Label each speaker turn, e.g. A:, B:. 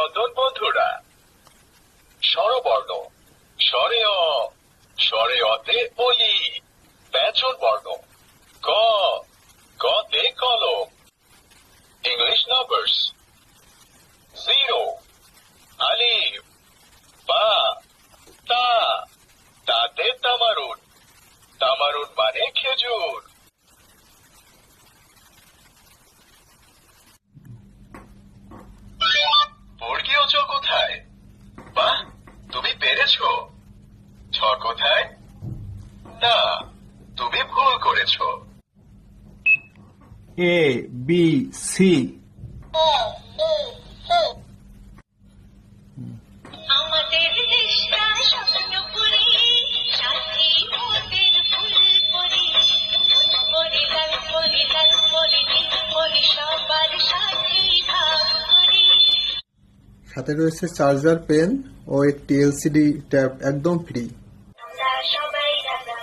A: অভিনন্দন বন্ধুরা। স্বরবর্ণ স্বরে অ, স্বরে অতে অলি, ব্যঞ্জন বর্ণ ক, কতে কলম। ইংলিশ নাম্বারস 0, আলিফ, বা, তা, তাতে তামারুন, তামারুন মানে খেজুর। বর্গীয় চ কোথায়? বাহ, তুমি পেরেছো। ছ কোথায়? না, তুমি ভুল করেছো।
B: A B C.
C: আমাদের দেশটা স্বপ্নপুরী, সাথী মোদের ফুলপুরি, ফুলপুরি লাল পরি লাল পরি নীল পরি সবার সাথী ভাগ করি।
D: সাথে রয়েছে চার্জার, পেন ও একটি এলসিডি ট্যাব, একদম ফ্রি।
C: আমরা সবাই রাজা।